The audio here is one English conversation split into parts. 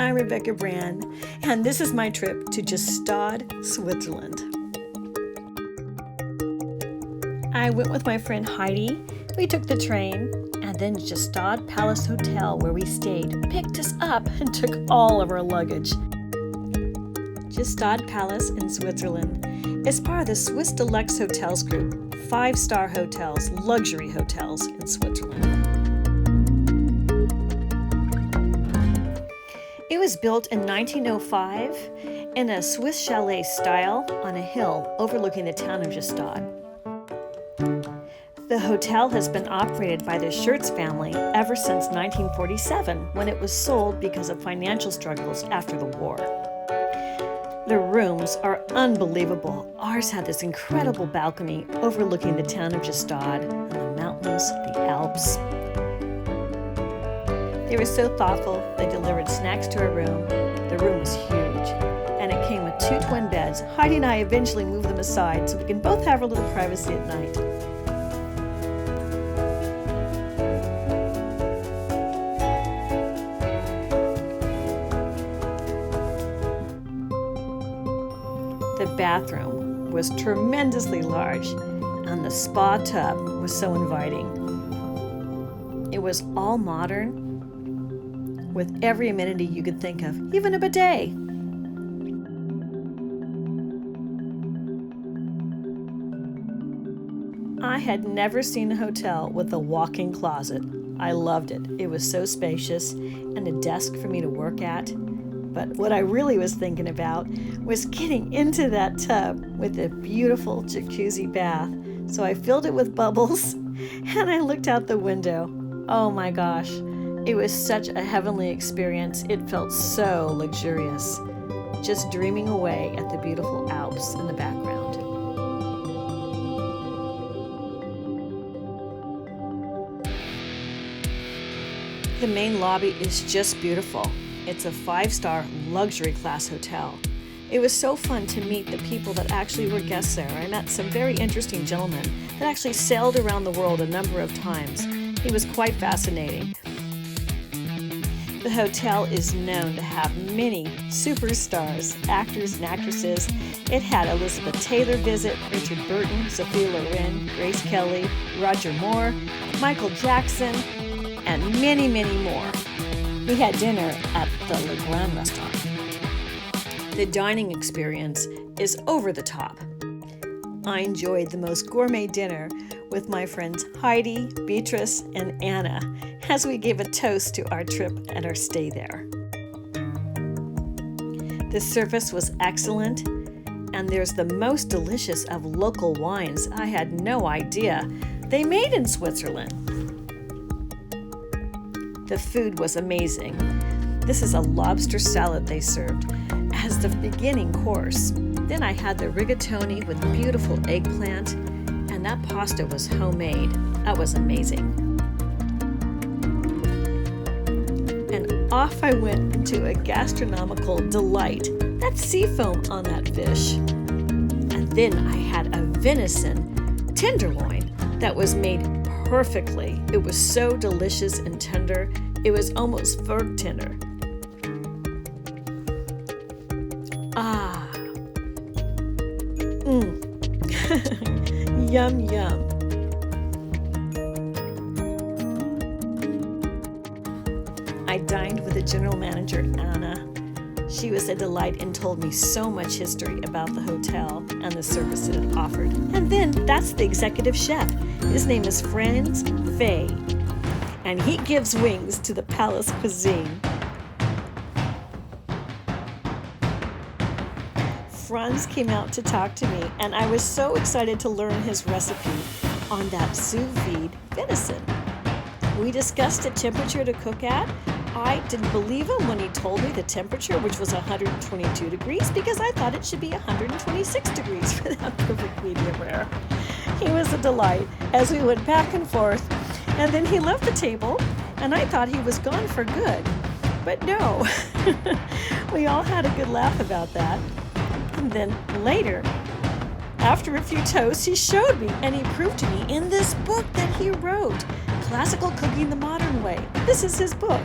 I'm Rebecca Brand, and this is my trip to Gstaad, Switzerland. I went with my friend Heidi. We took the train, and then Gstaad Palace Hotel, where we stayed, picked us up and took all of our luggage. Gstaad Palace in Switzerland is part of the Swiss Deluxe Hotels group, 5-star hotels, luxury hotels in Switzerland. It was built in 1905 in a Swiss chalet style on a hill overlooking the town of Gstaad. The hotel has been operated by the Schertz family ever since 1947, when it was sold because of financial struggles after the war. The rooms are unbelievable. Ours had this incredible balcony overlooking the town of Gstaad and the mountains, the Alps. They were so thoughtful, they delivered snacks to our room. The room was huge, and it came with 2 twin beds. Heidi and I eventually moved them aside so we can both have a little privacy at night. The bathroom was tremendously large, and the spa tub was so inviting. It was all modern, with every amenity you could think of, even a bidet. I had never seen a hotel with a walk-in closet. I loved it. It was so spacious, and a desk for me to work at. But what I really was thinking about was getting into that tub with a beautiful jacuzzi bath. So I filled it with bubbles, and I looked out the window. Oh my gosh. It was such a heavenly experience. It felt so luxurious, just dreaming away at the beautiful Alps in the background. The main lobby is just beautiful. It's a 5-star luxury class hotel. It was so fun to meet the people that actually were guests there. I met some very interesting gentlemen that actually sailed around the world a number of times. It was quite fascinating. The hotel is known to have many superstars, actors and actresses. It had Elizabeth Taylor visit, Richard Burton, Sophia Loren, Grace Kelly, Roger Moore, Michael Jackson, and many, many more. We had dinner at the Le Grand restaurant. The dining experience is over the top. I enjoyed the most gourmet dinner with my friends Heidi, Beatrice, and Anna as we gave a toast to our trip and our stay there. The service was excellent, and there's the most delicious of local wines I had no idea they made in Switzerland. The food was amazing. This is a lobster salad they served as the beginning course. Then I had the rigatoni with beautiful eggplant, and that pasta was homemade. That was amazing. And off I went into a gastronomical delight. That's sea foam on that fish. And then I had a venison tenderloin that was made perfectly. It was so delicious and tender. It was almost fork tender. Ah. Yum, yum. I dined with the general manager, Anna. She was a delight and told me so much history about the hotel and the service that it offered. And then that's the executive chef. His name is Franz Fay, and he gives wings to the palace cuisine. Franz came out to talk to me, and I was so excited to learn his recipe on that sous vide venison. We discussed the temperature to cook at. I didn't believe him when he told me the temperature, which was 122 degrees, because I thought it should be 126 degrees for that perfect medium rare. He was a delight as we went back and forth, and then he left the table, and I thought he was gone for good. But no, we all had a good laugh about that. And then later, after a few toasts, he showed me and he proved to me in this book that he wrote, Classical Cooking the Modern Way. This is his book.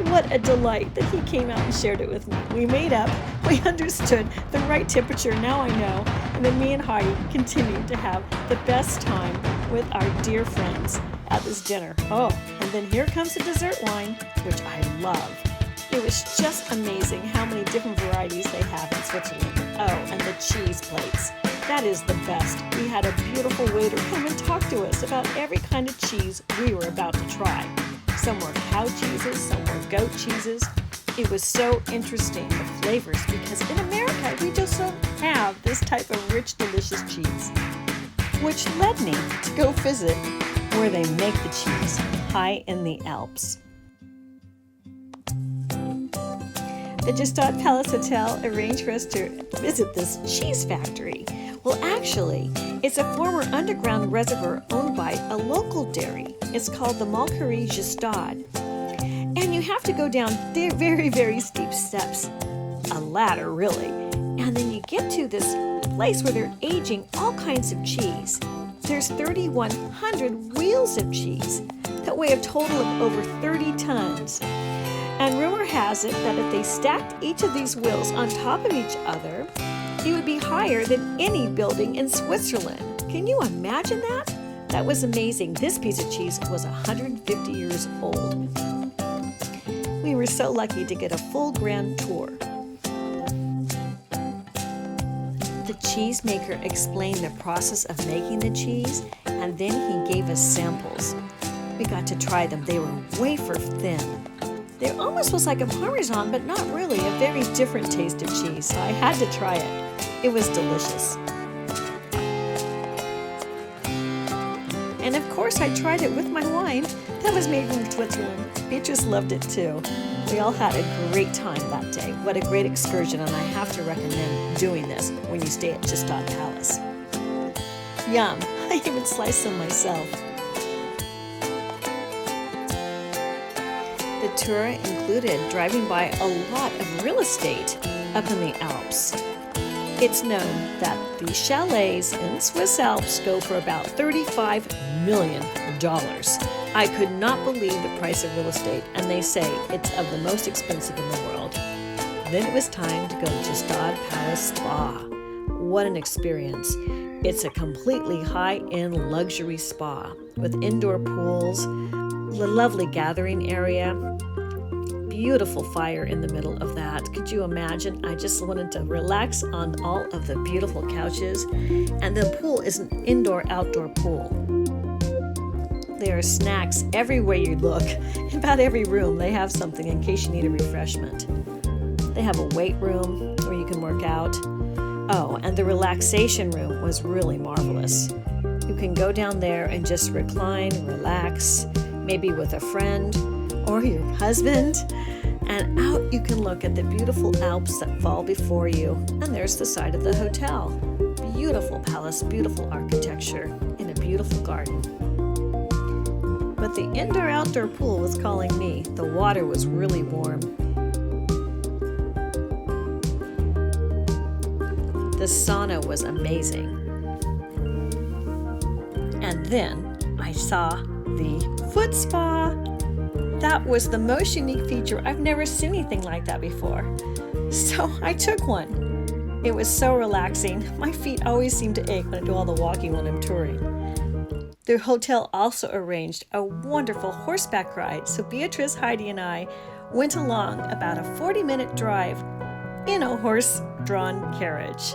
What a delight that he came out and shared it with me. We made up, we understood the right temperature, now I know, and then me and Heidi continued to have the best time with our dear friends at this dinner. Oh, and then here comes the dessert wine, which I love. It was just amazing how many different varieties they have in Switzerland. Oh, and the cheese plates. That is the best. We had a beautiful waiter come and talk to us about every kind of cheese we were about to try. Some were cow cheeses, some were goat cheeses. It was so interesting, the flavors, because in America, we just don't have this type of rich, delicious cheese. Which led me to go visit where they make the cheese, high in the Alps. The Gstaad Palace Hotel arranged for us to visit this cheese factory. Well, actually, it's a former underground reservoir owned by a local dairy. It's called the Molkeire Gstaad. And you have to go down very, very steep steps, a ladder really. And then you get to this place where they're aging all kinds of cheese. There's 3,100 wheels of cheese that weigh a total of over 30 tons. And rumor has it that if they stacked each of these wheels on top of each other, it would be higher than any building in Switzerland. Can you imagine that? That was amazing. This piece of cheese was 150 years old. We were so lucky to get a full grand tour. The cheesemaker explained the process of making the cheese, and then he gave us samples. We got to try them. They were wafer thin. They almost was like a Parmesan, but not really, a very different taste of cheese, so I had to try it. It was delicious. And of course, I tried it with my wine that was made from Switzerland. Beatrice loved it too. We all had a great time that day. What a great excursion, and I have to recommend doing this when you stay at Gstaad Palace. Yum! I even sliced some myself. The tour included driving by a lot of real estate up in the Alps. It's known that the chalets in Swiss Alps go for about $35 million. I could not believe the price of real estate, and they say it's of the most expensive in the world. Then it was time to go to Gstaad Palace Spa. What an experience. It's a completely high-end luxury spa with indoor pools, a lovely gathering area, beautiful fire in the middle of that. Could you imagine? I just wanted to relax on all of the beautiful couches. And the pool is an indoor-outdoor pool. There are snacks everywhere you look. In about every room, they have something in case you need a refreshment. They have a weight room where you can work out. Oh, and the relaxation room was really marvelous. You can go down there and just recline, relax, maybe with a friend or your husband. And out you can look at the beautiful Alps that fall before you. And there's the side of the hotel. Beautiful palace, beautiful architecture in a beautiful garden. But the indoor-outdoor pool was calling me. The water was really warm. The sauna was amazing. And then I saw the foot spa. That was the most unique feature. I've never seen anything like that before. So I took one. It was so relaxing. My feet always seem to ache when I do all the walking when I'm touring. The hotel also arranged a wonderful horseback ride, so Beatrice, Heidi, and I went along about a 40-minute drive in a horse-drawn carriage.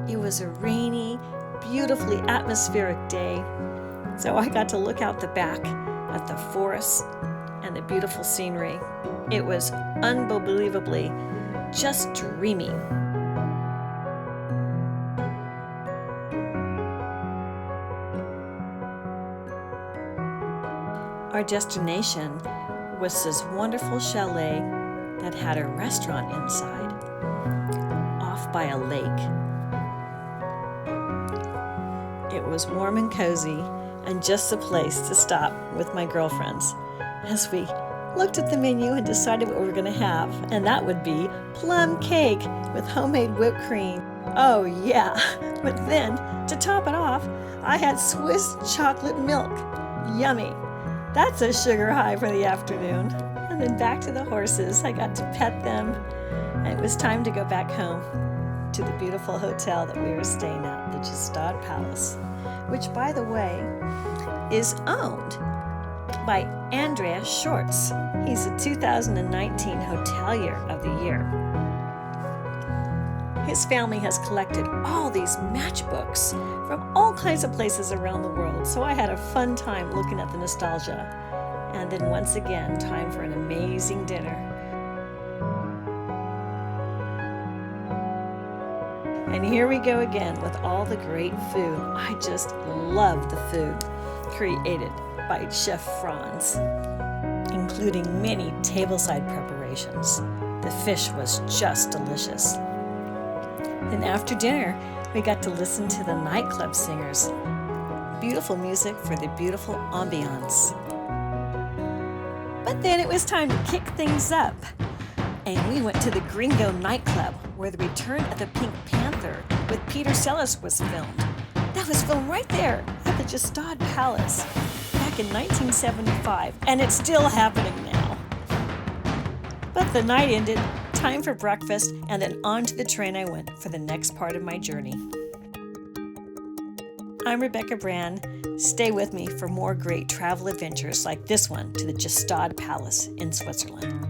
It was a rainy, beautifully atmospheric day, so I got to look out the back at the forests and the beautiful scenery. It was unbelievably just dreamy. Our destination was this wonderful chalet that had a restaurant inside, off by a lake. It was warm and cozy, and just the place to stop with my girlfriends as we looked at the menu and decided what we were going to have, and that would be plum cake with homemade whipped cream. Oh yeah, but then to top it off, I had Swiss chocolate milk. Yummy. That's a sugar high for the afternoon. And Then back to the horses. I got to pet them, and it was time to go back home to the beautiful hotel that we were staying at, the Gstaad Palace, which, by the way, is owned by Andreas Shorts. He's a 2019 Hotelier of the Year. His family has collected all these matchbooks from all kinds of places around the world, so I had a fun time looking at the nostalgia. And then once again, time for an amazing dinner. And here we go again with all the great food. I just love the food created by Chef Franz, including many tableside preparations. The fish was just delicious. Then after dinner, we got to listen to the nightclub singers. Beautiful music for the beautiful ambiance. But then it was time to kick things up. And we went to the Gringo nightclub, where the Return of the Pink Panther with Peter Sellers was filmed. That was filmed right there at the Gstaad Palace back in 1975, and it's still happening now. But the night ended, time for breakfast, and then on to the train I went for the next part of my journey. I'm Rebecca Brand. Stay with me for more great travel adventures like this one to the Gstaad Palace in Switzerland.